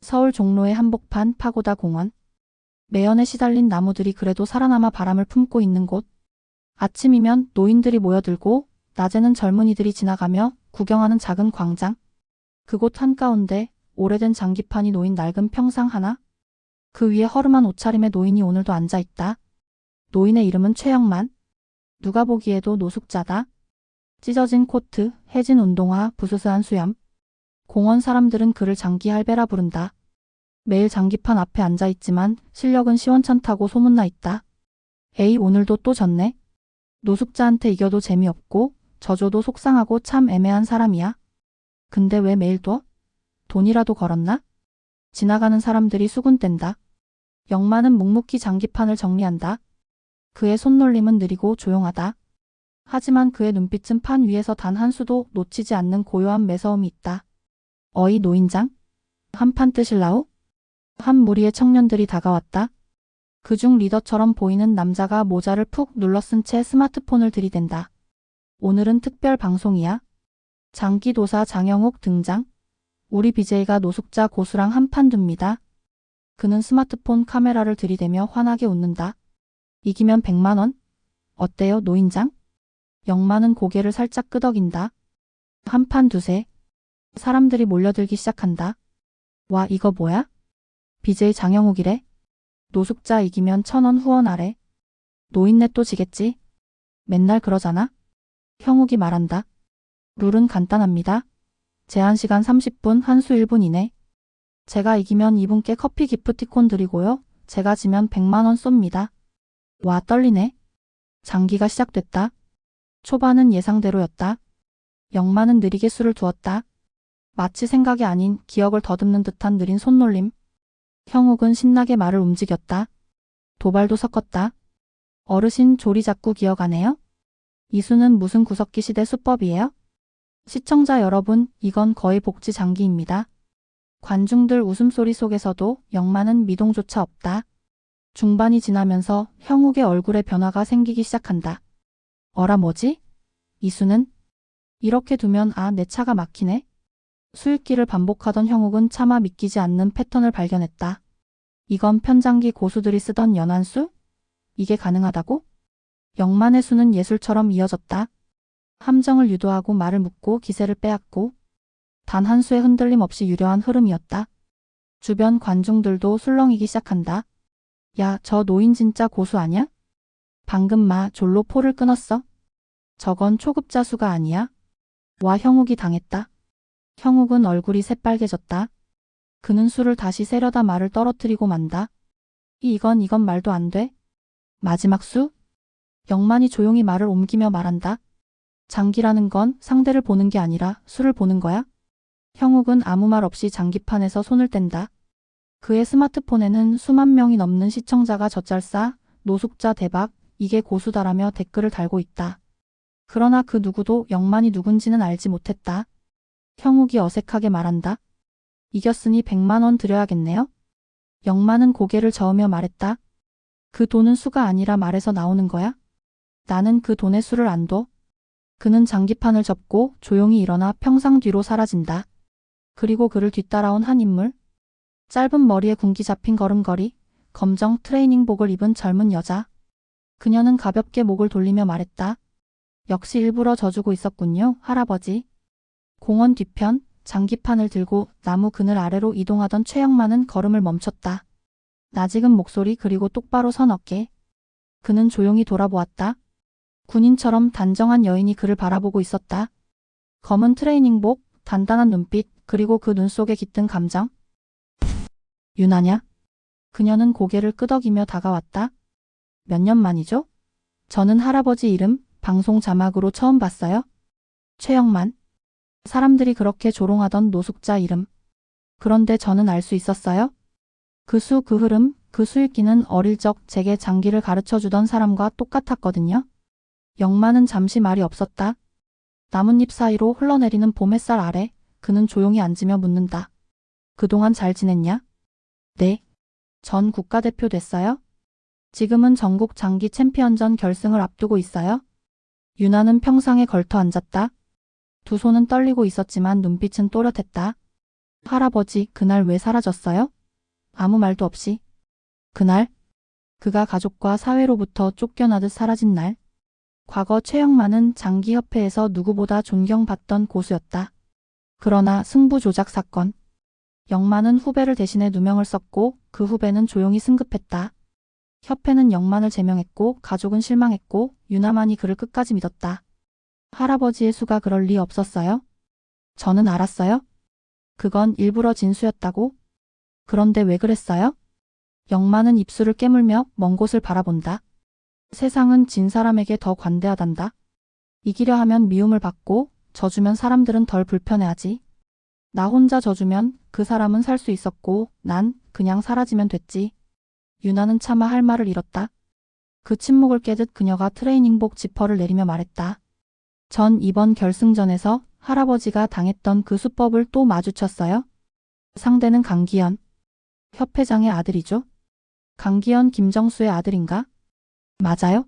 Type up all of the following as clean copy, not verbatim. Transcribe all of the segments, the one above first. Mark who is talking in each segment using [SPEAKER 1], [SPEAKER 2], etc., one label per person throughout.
[SPEAKER 1] 서울 종로의 한복판 파고다 공원. 매연에 시달린 나무들이 그래도 살아남아 바람을 품고 있는 곳. 아침이면 노인들이 모여들고 낮에는 젊은이들이 지나가며 구경하는 작은 광장. 그곳 한가운데 오래된 장기판이 놓인 낡은 평상 하나. 그 위에 허름한 옷차림의 노인이 오늘도 앉아있다. 노인의 이름은 최영만. 누가 보기에도 노숙자다. 찢어진 코트, 해진 운동화, 부스스한 수염. 공원 사람들은 그를 장기 할배라 부른다. 매일 장기판 앞에 앉아있지만 실력은 시원찮다고 소문나 있다. 에이, 오늘도 또 졌네. 노숙자한테 이겨도 재미없고 져줘도 속상하고 참 애매한 사람이야. 근데 왜 매일 둬? 돈이라도 걸었나? 지나가는 사람들이 수군댄다. 영만은 묵묵히 장기판을 정리한다. 그의 손놀림은 느리고 조용하다. 하지만 그의 눈빛은 판 위에서 단 한 수도 놓치지 않는 고요한 매서움이 있다. 어이 노인장? 한판 뜨실라우? 한 무리의 청년들이 다가왔다. 그중 리더처럼 보이는 남자가 모자를 푹 눌러쓴 채 스마트폰을 들이댄다. 오늘은 특별 방송이야. 장기도사 장영욱 등장. 우리 BJ가 노숙자 고수랑 한판 둡니다. 그는 스마트폰 카메라를 들이대며 환하게 웃는다. 이기면 100만 원? 어때요 노인장? 영만은 고개를 살짝 끄덕인다. 한판 두세. 사람들이 몰려들기 시작한다. 와 이거 뭐야? BJ 장영욱이래. 노숙자 이기면 1,000원 후원하래. 노인네 또 지겠지? 맨날 그러잖아. 형욱이 말한다. 룰은 간단합니다. 제한시간 30분, 한수 1분 이내. 제가 이기면 이분께 커피 기프티콘 드리고요. 제가 지면 100만 원 쏩니다. 와 떨리네. 장기가 시작됐다. 초반은 예상대로였다. 영만은 느리게 수를 두었다. 마치 생각이 아닌 기억을 더듬는 듯한 느린 손놀림. 형욱은 신나게 말을 움직였다. 도발도 섞었다. 어르신 조리 자꾸 기억하네요? 이 수는 무슨 구석기 시대 수법이에요? 시청자 여러분, 이건 거의 복지 장기입니다. 관중들 웃음소리 속에서도 영만은 미동조차 없다. 중반이 지나면서 형욱의 얼굴에 변화가 생기기 시작한다. 어라 뭐지? 이 수는? 이렇게 두면 내 차가 막히네. 수익기를 반복하던 형욱은 차마 믿기지 않는 패턴을 발견했다. 이건 편장기 고수들이 쓰던 연한수? 이게 가능하다고? 영만의 수는 예술처럼 이어졌다. 함정을 유도하고 말을 묶고 기세를 빼앗고 단 한 수의 흔들림 없이 유려한 흐름이었다. 주변 관중들도 술렁이기 시작한다. 야, 저 노인 진짜 고수 아냐? 방금 졸로 포를 끊었어? 저건 초급자 수가 아니야? 와 형욱이 당했다. 형욱은 얼굴이 새빨개졌다. 그는 술을 다시 세려다 말을 떨어뜨리고 만다. 이건 말도 안 돼. 마지막 수? 영만이 조용히 말을 옮기며 말한다. 장기라는 건 상대를 보는 게 아니라 수를 보는 거야. 형욱은 아무 말 없이 장기판에서 손을 뗀다. 그의 스마트폰에는 수만 명이 넘는 시청자가 젖잘싸 노숙자 대박 이게 고수다라며 댓글을 달고 있다. 그러나 그 누구도 영만이 누군지는 알지 못했다. 형욱이 어색하게 말한다. 이겼으니 100만 원 드려야겠네요. 영만은 고개를 저으며 말했다. 그 돈은 수가 아니라 말에서 나오는 거야? 나는 그 돈의 수를 안 둬. 그는 장기판을 접고 조용히 일어나 평상 뒤로 사라진다. 그리고 그를 뒤따라온 한 인물. 짧은 머리에 군기 잡힌 걸음걸이, 검정 트레이닝복을 입은 젊은 여자. 그녀는 가볍게 목을 돌리며 말했다. 역시 일부러 져주고 있었군요, 할아버지. 공원 뒤편, 장기판을 들고 나무 그늘 아래로 이동하던 최영만은 걸음을 멈췄다. 나직은 목소리 그리고 똑바로 선 어깨. 그는 조용히 돌아보았다. 군인처럼 단정한 여인이 그를 바라보고 있었다. 검은 트레이닝복, 단단한 눈빛, 그리고 그 눈 속에 깃든 감정. 유나냐? 그녀는 고개를 끄덕이며 다가왔다. 몇 년 만이죠? 저는 할아버지 이름, 방송 자막으로 처음 봤어요. 최영만. 사람들이 그렇게 조롱하던 노숙자 이름. 그런데 저는 알 수 있었어요. 그 수, 그 흐름, 그 수익기는 어릴 적 제게 장기를 가르쳐주던 사람과 똑같았거든요. 영만은 잠시 말이 없었다. 나뭇잎 사이로 흘러내리는 봄 햇살 아래 그는 조용히 앉으며 묻는다. 그동안 잘 지냈냐? 네. 전 국가대표 됐어요. 지금은 전국 장기 챔피언전 결승을 앞두고 있어요. 유나는 평상에 걸터 앉았다. 두 손은 떨리고 있었지만 눈빛은 또렷했다. 할아버지, 그날 왜 사라졌어요? 아무 말도 없이. 그날? 그가 가족과 사회로부터 쫓겨나듯 사라진 날. 과거 최영만은 장기협회에서 누구보다 존경받던 고수였다. 그러나 승부 조작 사건. 영만은 후배를 대신해 누명을 썼고 그 후배는 조용히 승급했다. 협회는 영만을 제명했고 가족은 실망했고 유나만이 그를 끝까지 믿었다. 할아버지의 수가 그럴 리 없었어요? 저는 알았어요. 그건 일부러 진수였다고? 그런데 왜 그랬어요? 영만은 입술을 깨물며 먼 곳을 바라본다. 세상은 진 사람에게 더 관대하단다. 이기려 하면 미움을 받고 져주면 사람들은 덜 불편해하지. 나 혼자 져주면 그 사람은 살 수 있었고 난 그냥 사라지면 됐지. 유나는 차마 할 말을 잃었다. 그 침묵을 깨듯 그녀가 트레이닝복 지퍼를 내리며 말했다. 전 이번 결승전에서 할아버지가 당했던 그 수법을 또 마주쳤어요. 상대는 강기현. 협회장의 아들이죠. 강기현 김정수의 아들인가? 맞아요.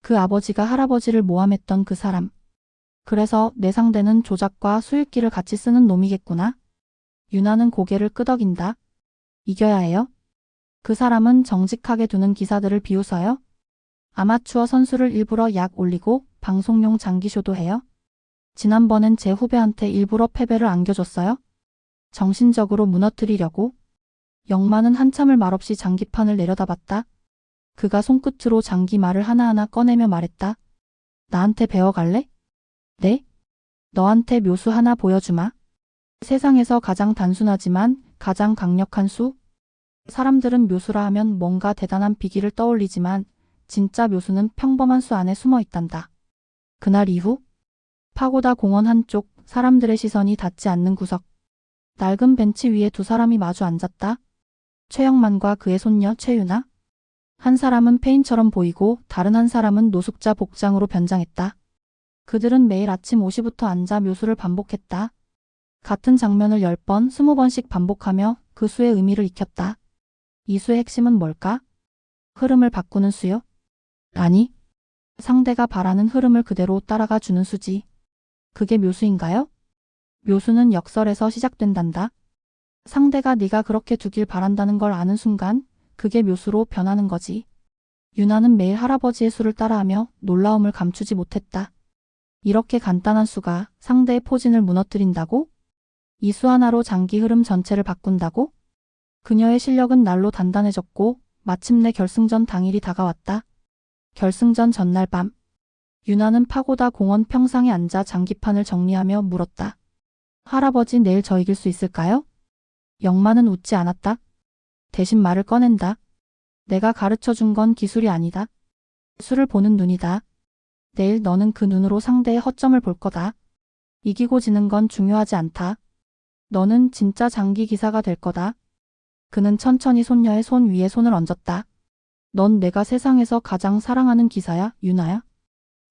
[SPEAKER 1] 그 아버지가 할아버지를 모함했던 그 사람. 그래서 내 상대는 조작과 수익기를 같이 쓰는 놈이겠구나. 유나는 고개를 끄덕인다. 이겨야 해요. 그 사람은 정직하게 두는 기사들을 비웃어요. 아마추어 선수를 일부러 약 올리고 방송용 장기쇼도 해요. 지난번엔 제 후배한테 일부러 패배를 안겨줬어요. 정신적으로 무너뜨리려고. 영만은 한참을 말없이 장기판을 내려다봤다. 그가 손끝으로 장기 말을 하나하나 꺼내며 말했다. 나한테 배워갈래? 네? 너한테 묘수 하나 보여주마. 세상에서 가장 단순하지만 가장 강력한 수? 사람들은 묘수라 하면 뭔가 대단한 비기를 떠올리지만 진짜 묘수는 평범한 수 안에 숨어 있단다. 그날 이후 파고다 공원 한쪽 사람들의 시선이 닿지 않는 구석. 낡은 벤치 위에 두 사람이 마주 앉았다. 최영만과 그의 손녀 최유나. 한 사람은 페인처럼 보이고 다른 한 사람은 노숙자 복장으로 변장했다. 그들은 매일 아침 5시부터 앉아 묘수를 반복했다. 같은 장면을 10번, 20번씩 반복하며 그 수의 의미를 익혔다. 이 수의 핵심은 뭘까? 흐름을 바꾸는 수요? 아니, 상대가 바라는 흐름을 그대로 따라가 주는 수지. 그게 묘수인가요? 묘수는 역설에서 시작된단다. 상대가 네가 그렇게 두길 바란다는 걸 아는 순간 그게 묘수로 변하는 거지. 유나는 매일 할아버지의 수를 따라하며 놀라움을 감추지 못했다. 이렇게 간단한 수가 상대의 포진을 무너뜨린다고? 이 수 하나로 장기 흐름 전체를 바꾼다고? 그녀의 실력은 날로 단단해졌고 마침내 결승전 당일이 다가왔다. 결승전 전날 밤. 유나는 파고다 공원 평상에 앉아 장기판을 정리하며 물었다. 할아버지, 내일 저 이길 수 있을까요? 영만은 웃지 않았다. 대신 말을 꺼낸다. 내가 가르쳐준 건 기술이 아니다. 수를 보는 눈이다. 내일 너는 그 눈으로 상대의 허점을 볼 거다. 이기고 지는 건 중요하지 않다. 너는 진짜 장기 기사가 될 거다. 그는 천천히 손녀의 손 위에 손을 얹었다. 넌 내가 세상에서 가장 사랑하는 기사야, 유나야.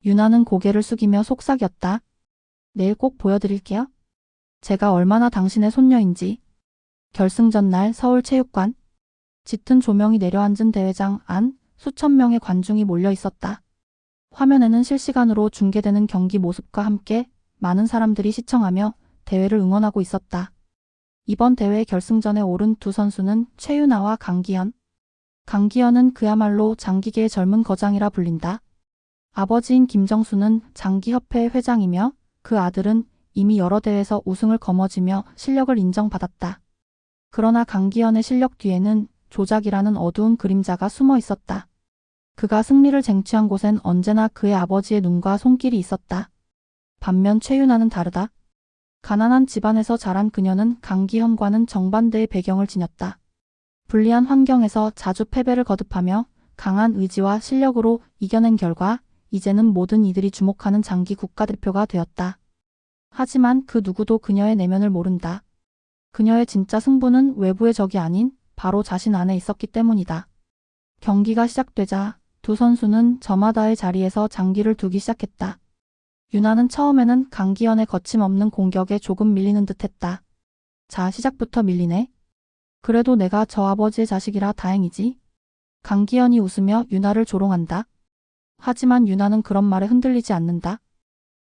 [SPEAKER 1] 유나는 고개를 숙이며 속삭였다. 내일 꼭 보여드릴게요. 제가 얼마나 당신의 손녀인지. 결승전 날 서울 체육관. 짙은 조명이 내려앉은 대회장 안 수천 명의 관중이 몰려 있었다. 화면에는 실시간으로 중계되는 경기 모습과 함께 많은 사람들이 시청하며 대회를 응원하고 있었다. 이번 대회 결승전에 오른 두 선수는 최유나와 강기현. 강기현은 그야말로 장기계의 젊은 거장이라 불린다. 아버지인 김정수는 장기협회 회장이며 그 아들은 이미 여러 대회에서 우승을 거머쥐며 실력을 인정받았다. 그러나 강기현의 실력 뒤에는 조작이라는 어두운 그림자가 숨어 있었다. 그가 승리를 쟁취한 곳엔 언제나 그의 아버지의 눈과 손길이 있었다. 반면 최유나는 다르다. 가난한 집안에서 자란 그녀는 강기현과는 정반대의 배경을 지녔다. 불리한 환경에서 자주 패배를 거듭하며 강한 의지와 실력으로 이겨낸 결과 이제는 모든 이들이 주목하는 장기 국가대표가 되었다. 하지만 그 누구도 그녀의 내면을 모른다. 그녀의 진짜 승부는 외부의 적이 아닌 바로 자신 안에 있었기 때문이다. 경기가 시작되자 두 선수는 저마다의 자리에서 장기를 두기 시작했다. 유나는 처음에는 강기현의 거침없는 공격에 조금 밀리는 듯했다. 자, 시작부터 밀리네. 그래도 내가 저 아버지의 자식이라 다행이지. 강기현이 웃으며 유나를 조롱한다. 하지만 유나는 그런 말에 흔들리지 않는다.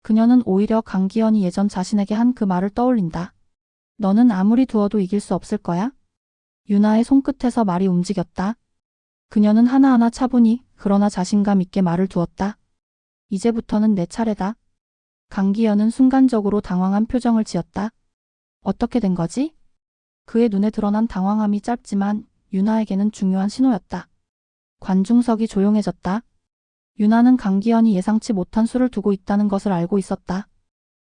[SPEAKER 1] 그녀는 오히려 강기현이 예전 자신에게 한 그 말을 떠올린다. 너는 아무리 두어도 이길 수 없을 거야? 유나의 손끝에서 말이 움직였다. 그녀는 하나하나 차분히 그러나 자신감 있게 말을 두었다. 이제부터는 내 차례다. 강기현은 순간적으로 당황한 표정을 지었다. 어떻게 된 거지? 그의 눈에 드러난 당황함이 짧지만 유나에게는 중요한 신호였다. 관중석이 조용해졌다. 유나는 강기현이 예상치 못한 수를 두고 있다는 것을 알고 있었다.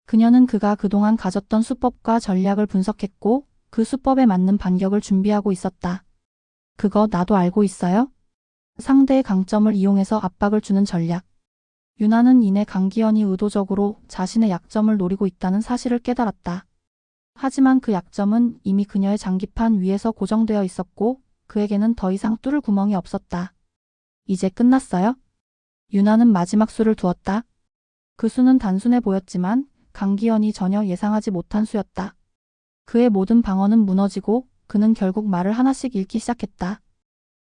[SPEAKER 1] 그녀는 그가 그동안 가졌던 수법과 전략을 분석했고 그 수법에 맞는 반격을 준비하고 있었다. 그거 나도 알고 있어요? 상대의 강점을 이용해서 압박을 주는 전략. 유나는 이내 강기현이 의도적으로 자신의 약점을 노리고 있다는 사실을 깨달았다. 하지만 그 약점은 이미 그녀의 장기판 위에서 고정되어 있었고 그에게는 더 이상 뚫을 구멍이 없었다. 이제 끝났어요? 유나는 마지막 수를 두었다. 그 수는 단순해 보였지만 강기현이 전혀 예상하지 못한 수였다. 그의 모든 방어는 무너지고 그는 결국 말을 하나씩 잃기 시작했다.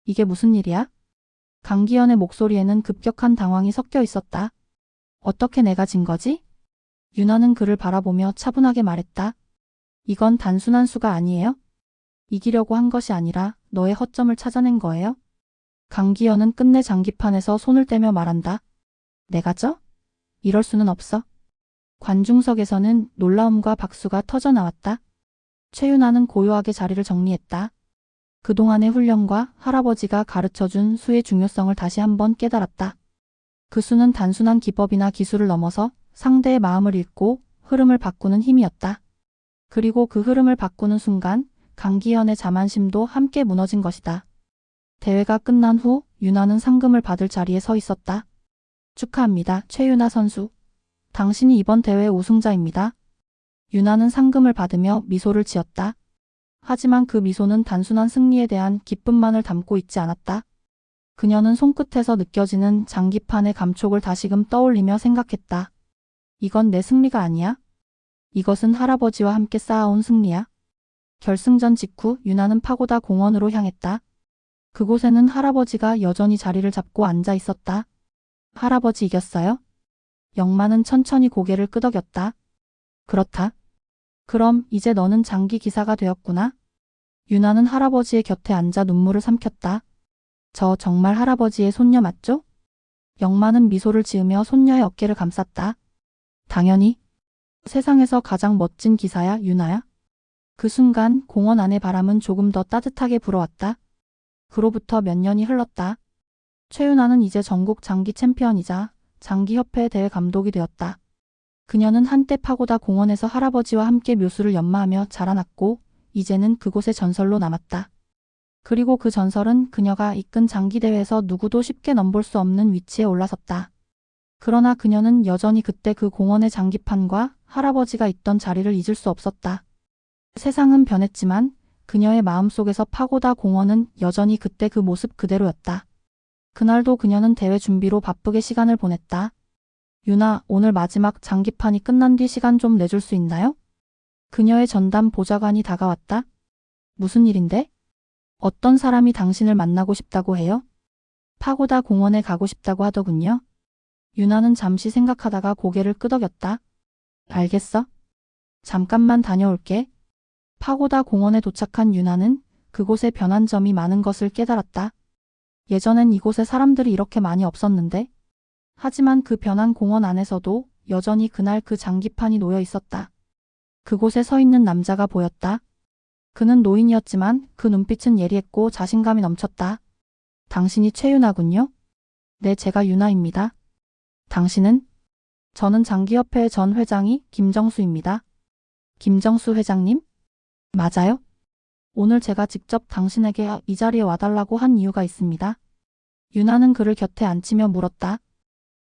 [SPEAKER 1] 이게 무슨 일이야? 강기현의 목소리에는 급격한 당황이 섞여 있었다. 어떻게 내가 진 거지? 유나는 그를 바라보며 차분하게 말했다. 이건 단순한 수가 아니에요? 이기려고 한 것이 아니라 너의 허점을 찾아낸 거예요? 강기현은 끝내 장기판에서 손을 떼며 말한다. 내가 져? 이럴 수는 없어. 관중석에서는 놀라움과 박수가 터져 나왔다. 최윤아는 고요하게 자리를 정리했다. 그동안의 훈련과 할아버지가 가르쳐준 수의 중요성을 다시 한번 깨달았다. 그 수는 단순한 기법이나 기술을 넘어서 상대의 마음을 읽고 흐름을 바꾸는 힘이었다. 그리고 그 흐름을 바꾸는 순간 강기현의 자만심도 함께 무너진 것이다. 대회가 끝난 후 유나는 상금을 받을 자리에 서 있었다. 축하합니다, 최윤아 선수. 당신이 이번 대회 우승자입니다. 유나는 상금을 받으며 미소를 지었다. 하지만 그 미소는 단순한 승리에 대한 기쁨만을 담고 있지 않았다. 그녀는 손끝에서 느껴지는 장기판의 감촉을 다시금 떠올리며 생각했다. 이건 내 승리가 아니야. 이것은 할아버지와 함께 쌓아온 승리야. 결승전 직후 유나는 파고다 공원으로 향했다. 그곳에는 할아버지가 여전히 자리를 잡고 앉아 있었다. 할아버지 이겼어요? 영마는 천천히 고개를 끄덕였다. 그렇다. 그럼 이제 너는 장기 기사가 되었구나. 유나는 할아버지의 곁에 앉아 눈물을 삼켰다. 저 정말 할아버지의 손녀 맞죠? 영마는 미소를 지으며 손녀의 어깨를 감쌌다. 당연히. 세상에서 가장 멋진 기사야, 유나야. 그 순간 공원 안의 바람은 조금 더 따뜻하게 불어왔다. 그로부터 몇 년이 흘렀다. 최윤아는 이제 전국 장기 챔피언이자 장기협회 대회 감독이 되었다. 그녀는 한때 파고다 공원에서 할아버지와 함께 묘수를 연마하며 자라났고 이제는 그곳의 전설로 남았다. 그리고 그 전설은 그녀가 이끈 장기대회에서 누구도 쉽게 넘볼 수 없는 위치에 올라섰다. 그러나 그녀는 여전히 그때 그 공원의 장기판과 할아버지가 있던 자리를 잊을 수 없었다. 세상은 변했지만 그녀의 마음속에서 파고다 공원은 여전히 그때 그 모습 그대로였다. 그날도 그녀는 대회 준비로 바쁘게 시간을 보냈다. 유나, 오늘 마지막 장기판이 끝난 뒤 시간 좀 내줄 수 있나요? 그녀의 전담 보좌관이 다가왔다. 무슨 일인데? 어떤 사람이 당신을 만나고 싶다고 해요? 파고다 공원에 가고 싶다고 하더군요. 유나는 잠시 생각하다가 고개를 끄덕였다. 알겠어. 잠깐만 다녀올게. 파고다 공원에 도착한 유나는 그곳에 변한 점이 많은 것을 깨달았다. 예전엔 이곳에 사람들이 이렇게 많이 없었는데 하지만 그 변한 공원 안에서도 여전히 그날 그 장기판이 놓여 있었다. 그곳에 서 있는 남자가 보였다. 그는 노인이었지만 그 눈빛은 예리했고 자신감이 넘쳤다. 당신이 최윤아군요? 네, 제가 유나입니다. 당신은? 저는 장기협회 전 회장이 김정수입니다. 김정수 회장님? 맞아요? 오늘 제가 직접 당신에게 이 자리에 와달라고 한 이유가 있습니다. 유나는 그를 곁에 앉히며 물었다.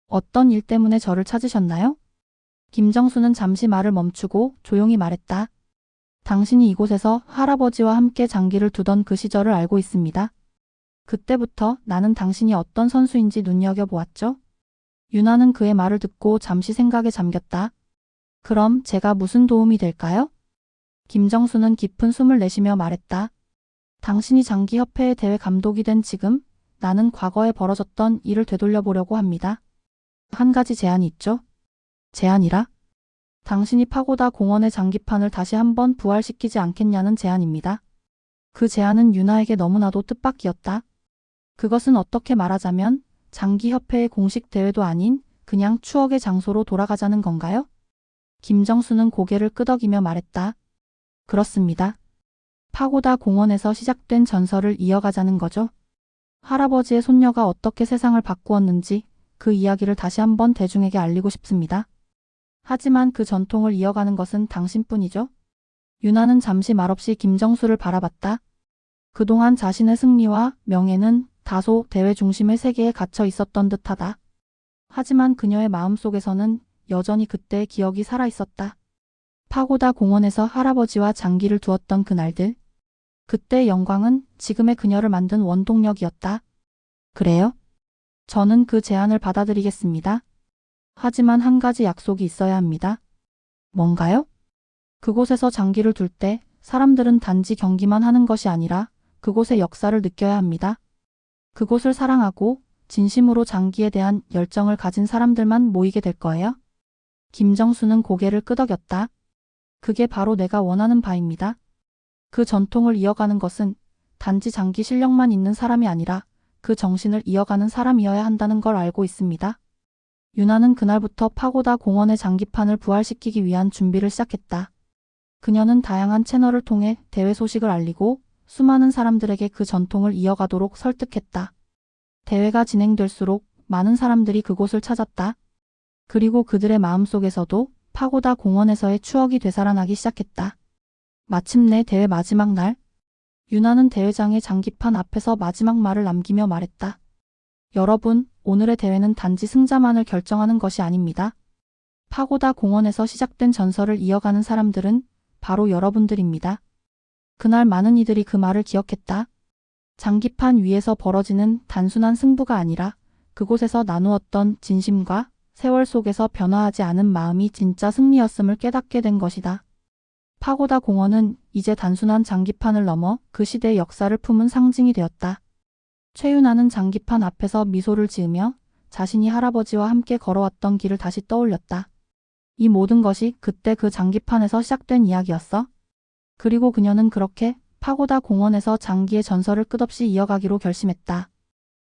[SPEAKER 1] 어떤 일 때문에 저를 찾으셨나요? 김정수는 잠시 말을 멈추고 조용히 말했다. 당신이 이곳에서 할아버지와 함께 장기를 두던 그 시절을 알고 있습니다. 그때부터 나는 당신이 어떤 선수인지 눈여겨보았죠. 유나는 그의 말을 듣고 잠시 생각에 잠겼다. 그럼 제가 무슨 도움이 될까요? 김정수는 깊은 숨을 내쉬며 말했다. 당신이 장기협회의 대회 감독이 된 지금 나는 과거에 벌어졌던 일을 되돌려보려고 합니다. 한 가지 제안이 있죠. 제안이라? 당신이 파고다 공원의 장기판을 다시 한번 부활시키지 않겠냐는 제안입니다. 그 제안은 유나에게 너무나도 뜻밖이었다. 그것은 어떻게 말하자면 장기협회의 공식 대회도 아닌 그냥 추억의 장소로 돌아가자는 건가요? 김정수는 고개를 끄덕이며 말했다. 그렇습니다. 파고다 공원에서 시작된 전설을 이어가자는 거죠. 할아버지의 손녀가 어떻게 세상을 바꾸었는지 그 이야기를 다시 한번 대중에게 알리고 싶습니다. 하지만 그 전통을 이어가는 것은 당신뿐이죠. 유나는 잠시 말없이 김정수를 바라봤다. 그동안 자신의 승리와 명예는 다소 대회 중심의 세계에 갇혀 있었던 듯하다. 하지만 그녀의 마음속에서는 여전히 그때의 기억이 살아있었다. 파고다 공원에서 할아버지와 장기를 두었던 그날들. 그때의 영광은 지금의 그녀를 만든 원동력이었다. 그래요? 저는 그 제안을 받아들이겠습니다. 하지만 한 가지 약속이 있어야 합니다. 뭔가요? 그곳에서 장기를 둘 때 사람들은 단지 경기만 하는 것이 아니라 그곳의 역사를 느껴야 합니다. 그곳을 사랑하고 진심으로 장기에 대한 열정을 가진 사람들만 모이게 될 거예요. 김정수는 고개를 끄덕였다. 그게 바로 내가 원하는 바입니다. 그 전통을 이어가는 것은 단지 장기 실력만 있는 사람이 아니라 그 정신을 이어가는 사람이어야 한다는 걸 알고 있습니다. 유나는 그날부터 파고다 공원의 장기판을 부활시키기 위한 준비를 시작했다. 그녀는 다양한 채널을 통해 대회 소식을 알리고 수많은 사람들에게 그 전통을 이어가도록 설득했다. 대회가 진행될수록 많은 사람들이 그곳을 찾았다. 그리고 그들의 마음속에서도 파고다 공원에서의 추억이 되살아나기 시작했다. 마침내 대회 마지막 날, 유나는 대회장의 장기판 앞에서 마지막 말을 남기며 말했다. 여러분, 오늘의 대회는 단지 승자만을 결정하는 것이 아닙니다. 파고다 공원에서 시작된 전설을 이어가는 사람들은 바로 여러분들입니다. 그날 많은 이들이 그 말을 기억했다. 장기판 위에서 벌어지는 단순한 승부가 아니라 그곳에서 나누었던 진심과 세월 속에서 변화하지 않은 마음이 진짜 승리였음을 깨닫게 된 것이다. 파고다 공원은 이제 단순한 장기판을 넘어 그 시대의 역사를 품은 상징이 되었다. 최윤아는 장기판 앞에서 미소를 지으며 자신이 할아버지와 함께 걸어왔던 길을 다시 떠올렸다. 이 모든 것이 그때 그 장기판에서 시작된 이야기였어. 그리고 그녀는 그렇게 파고다 공원에서 장기의 전설을 끝없이 이어가기로 결심했다.